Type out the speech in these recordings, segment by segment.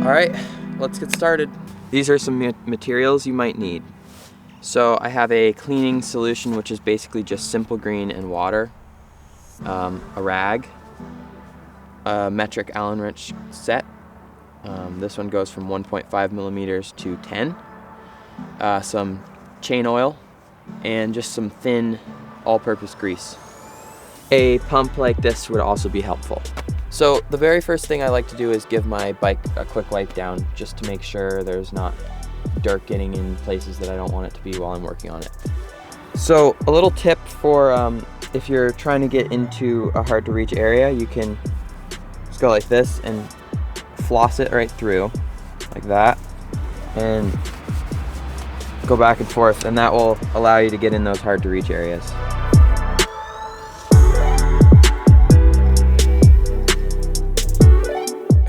Alright, let's get started. These are some materials you might need. So I have a cleaning solution, which is basically just simple green and water, a rag, a metric Allen wrench set. This one goes from 1.5 millimeters to 10. Some chain oil, and just some thin all-purpose grease. A pump like this would also be helpful. So the very first thing I like to do is give my bike a quick wipe down, just to make sure there's not dirt getting in places that I don't want it to be while I'm working on it. So a little tip for if you're trying to get into a hard to reach area, you can just go like this and floss it right through, like that, and go back and forth, and that will allow you to get in those hard to reach areas.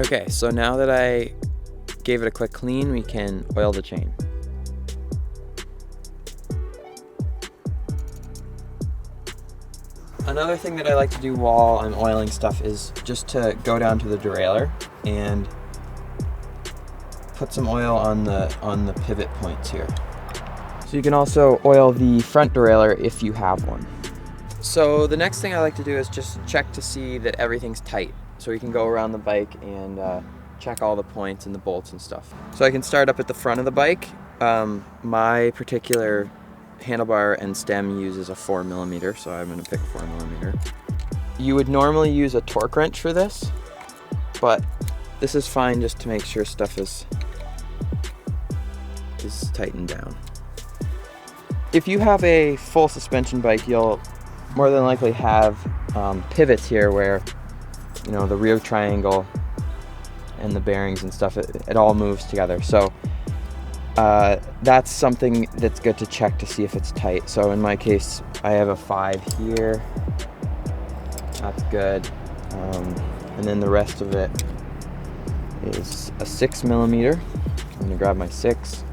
Okay, so now that I gave it a quick clean, we can oil the chain. Another thing that I like to do while I'm oiling stuff is just to go down to the derailleur and put some oil on the pivot points here. So you can also oil the front derailleur if you have one. So the next thing I like to do is just check to see that everything's tight. So we can go around the bike and check all the points and the bolts and stuff. So I can start up at the front of the bike. My particular handlebar and stem uses a 4 millimeter, so I'm gonna pick 4 millimeter. You would normally use a torque wrench for this, but this is fine just to make sure stuff is tightened down. If you have a full suspension bike, you'll more than likely have pivots here where, you know, the rear triangle and the bearings and stuff, it all moves together. So that's something that's good to check to see if it's tight. So in my case, I have a 5 here. That's good. And then the rest of it is a 6 millimeter. I'm gonna grab my 6.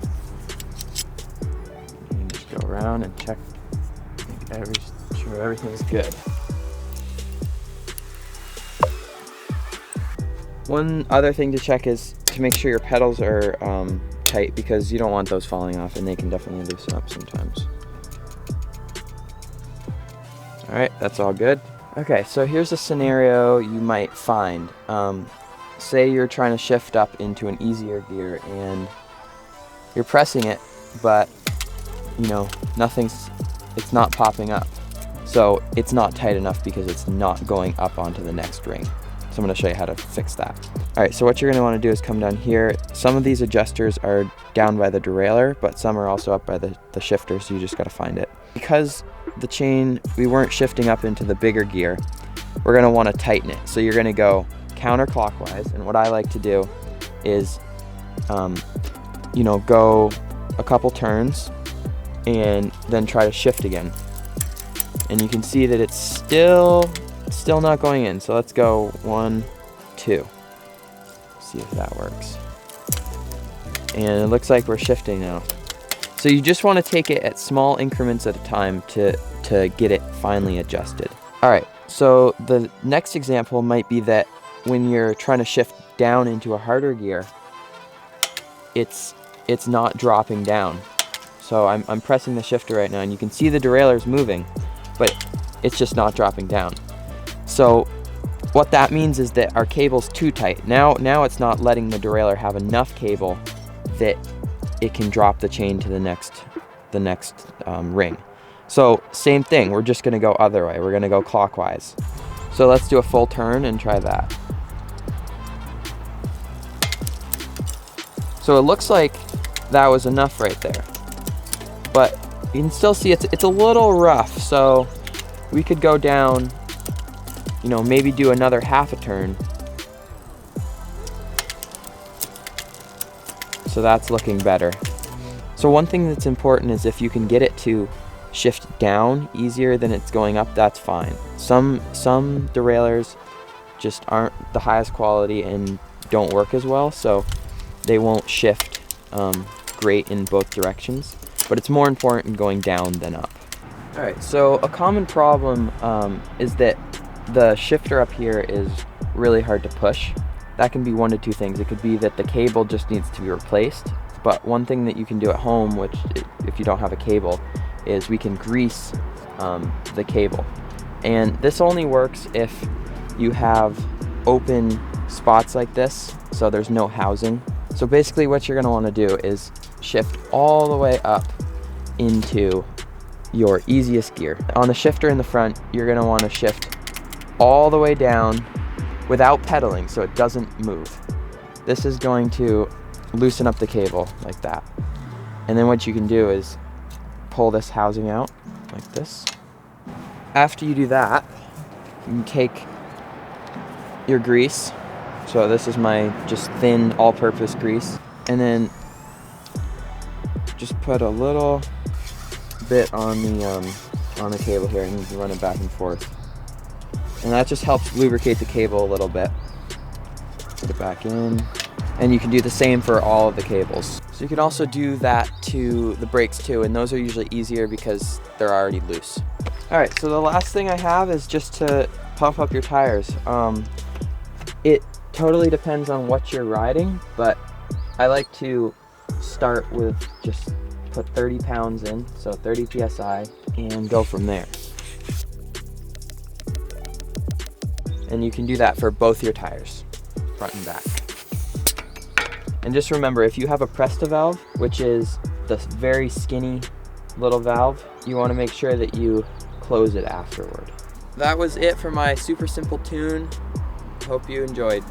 And just go around and check, make sure everything's good. One other thing to check is to make sure your pedals are tight, because you don't want those falling off, and they can definitely loosen up sometimes. All right, that's all good. Okay, so here's a scenario you might find. Say you're trying to shift up into an easier gear and you're pressing it, but you know, it's not popping up. So it's not tight enough because it's not going up onto the next ring. So I'm going to show you how to fix that. All right, so what you're going to want to do is come down here. Some of these adjusters are down by the derailleur, but some are also up by the shifter, so you just got to find it. Because the chain, we weren't shifting up into the bigger gear, we're going to want to tighten it. So you're going to go counterclockwise, and what I like to do is, you know, go a couple turns and then try to shift again. And you can see that it's still not going in. So let's go 1, 2. See if that works. And it looks like we're shifting now. So you just want to take it at small increments at a time to get it finally adjusted. All right, so the next example might be that when you're trying to shift down into a harder gear, it's not dropping down. So I'm pressing the shifter right now, and you can see the derailleur's moving, but it's just not dropping down. So what that means is that our cable's too tight. Now it's not letting the derailleur have enough cable that it can drop the chain to the next ring. So same thing, we're just gonna go other way. We're gonna go clockwise. So let's do a full turn and try that. So it looks like that was enough right there, but you can still see it's a little rough. So we could go down, you know, maybe do another half a turn. So that's looking better. So one thing that's important is if you can get it to shift down easier than it's going up, that's fine. Some derailleurs just aren't the highest quality and don't work as well, so they won't shift great in both directions, but it's more important going down than up. All right, so a common problem is that the shifter up here is really hard to push, that can be one to two things. It could be that the cable just needs to be replaced, but one thing that you can do at home, which if you don't have a cable, is we can grease the cable. And this only works if you have open spots like this, so there's no housing. So basically what you're gonna wanna do is shift all the way up into your easiest gear. On the shifter in the front, you're gonna wanna shift all the way down without pedaling so it doesn't move. This is going to loosen up the cable like that. And then what you can do is pull this housing out like this. After you do that, you can take your grease. So this is my just thin all-purpose grease. And then just put a little bit on the cable here, and you can run it back and forth. And that just helps lubricate the cable a little bit. Put it back in. And you can do the same for all of the cables. So you can also do that to the brakes too, and those are usually easier because they're already loose. All right, so the last thing I have is just to pump up your tires. It totally depends on what you're riding, but I like to start with just put 30 pounds in, so 30 PSI, and go from there. And you can do that for both your tires, front and back. And just remember, if you have a Presta valve, which is this very skinny little valve, you want to make sure that you close it afterward. That was it for my super simple tune. Hope you enjoyed.